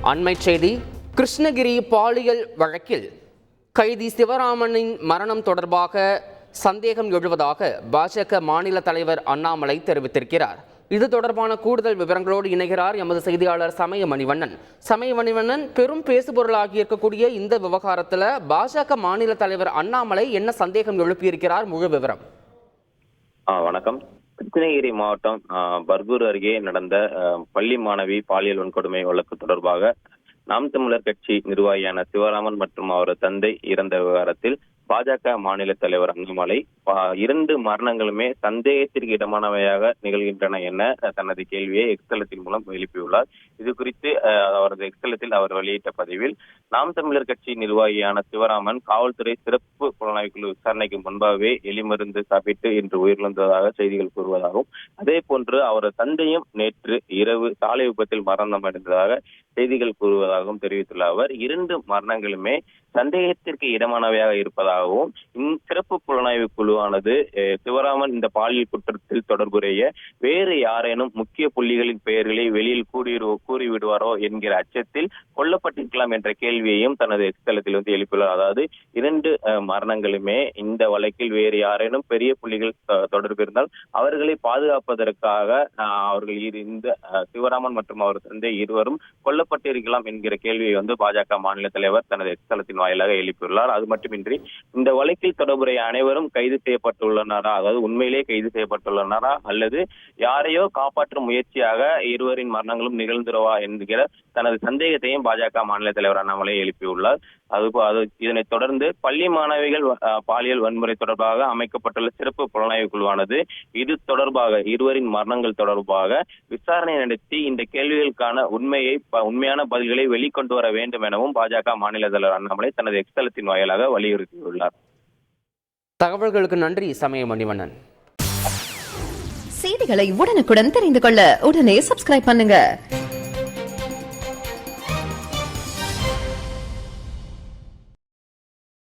அண்மைச் செய்தி. கிருஷ்ணகிரி பாலியல் வழக்கில் கைதி சிவராமனின் மரணம் தொடர்பாக சந்தேகம் எழுவதாக பாஜக மாநில தலைவர் அண்ணாமலை தெரிவித்திருக்கிறார். இது தொடர்பான கூடுதல் விவரங்களோடு இணைகிறார் எமது செய்தியாளர் சமயமணிவண்ணன். பெரும் பேசுபொருளாகி இருக்கக்கூடிய இந்த விவகாரத்தில் பாஜக மாநில தலைவர் அண்ணாமலை என்ன சந்தேகம் எழுப்பியிருக்கிறார்? முழு விவரம். வணக்கம். கிருஷ்ணகிரி மாவட்டம் பர்கூர் அருகே நடந்த பள்ளி மாணவி பாலியல் வன்கொடுமை வழக்கு தொடர்பாக நாம் தமிழர் கட்சி நிர்வாகியான சிவராமன் மற்றும் அவரது தந்தை இறந்த விவகாரத்தில் பாஜக மாநில தலைவர் அண்ணாமலை 2 மரணங்களுமே சந்தேகத்திற்கு இடமானவையாக நிகழ்கின்றன என தனது கேள்வியை எக்ஸ்தலத்தின் மூலம் எழுப்பியுள்ளார். இது குறித்து அவரது எக்ஸ்தலத்தில் அவர் வெளியிட்ட பதிவில், நாம் தமிழர் கட்சி நிர்வாகியான சிவராமன் காவல்துறை சிறப்பு புலனாய்வு குழு விசாரணைக்கு முன்பாகவே எலிமருந்து சாப்பிட்டு இன்று உயிரிழந்ததாக செய்திகள் கூறுவதாகவும், அதே போன்று அவரது தந்தையும் நேற்று இரவு சாலை விபத்தில் மரணம் அடைந்ததாக செய்திகள் கூறுவதாகவும் தெரிவித்துள்ள அவர், 2 மரணங்களுமே சந்தேகத்திற்கு இடமானவையாக இருப்பதாகவும், சிறப்பு புலனாய்வு குழுவானது சிவராமன் இந்த பாலியல் குற்றத்தில் தொடர்புடைய வேறு யாரேனும் முக்கிய புள்ளிகளின் பெயர்களை வெளியில் கூறிவிடுவாரோ என்கிற அச்சத்தில் கொல்லப்பட்டிருக்கலாம் என்ற கேள்வியையும் தனது எக்ஸ்தலத்தில் எழுப்பியுள்ளார். அதாவது 2 மரணங்களுமே இந்த வழக்கில் வேறு யாரேனும் பெரிய புள்ளிகள் தொடர்பு இருந்தால் அவர்களை பாதுகாப்பதற்காக அவர்கள் இந்த சிவராமன் மற்றும் அவர் தந்தை இருவரும் கொல்லப்பட்டிருக்கலாம் என்கிற கேள்வியை பாஜக மாநில தலைவர் தனது எக்ஸ்தலத்தின் வாயிலாக எழுப்பியுள்ளார். அது மட்டுமின்றி இந்த வழக்கில் தொடர்புடைய அனைவரும் கைது செய்யப்பட்டுள்ளனரா, அதாவது உண்மையிலே கைது செய்யப்பட்டுள்ளனரா அல்லது யாரையோ காப்பாற்றும் முயற்சியாக இருவரின் மரணங்களும் நிகழ்ந்துருவா என்கிற தனது சந்தேகத்தையும் பாஜக மாநில தலைவர் அண்ணாமலை எழுப்பியுள்ளார். இதனைத் தொடர்ந்து பள்ளி மாணவிகள் பாலியல் வன்முறை தொடர்பாக அமைக்கப்பட்டுள்ள சிறப்பு புலனாய்வு குழுவானது இது தொடர்பாக இருவரின் மரணங்கள் தொடர்பாக விசாரணை நடத்தி இந்த கேள்விகளுக்கான உண்மையான பதில்களை வெளிக்கொண்டு வர வேண்டும் எனவும் பாஜக மாநில தலைவர் அண்ணாமலை தனது எக்ஸ்தலத்தின் வாயிலாக வலியுறுத்தியுள்ளார். தகவல்களுக்கு நன்றி சமயமணிவண்ணன். செய்திகளை உடனுக்குடன் தெரிந்து கொள்ள உடனே சப்ஸ்கிரைப் பண்ணுங்க.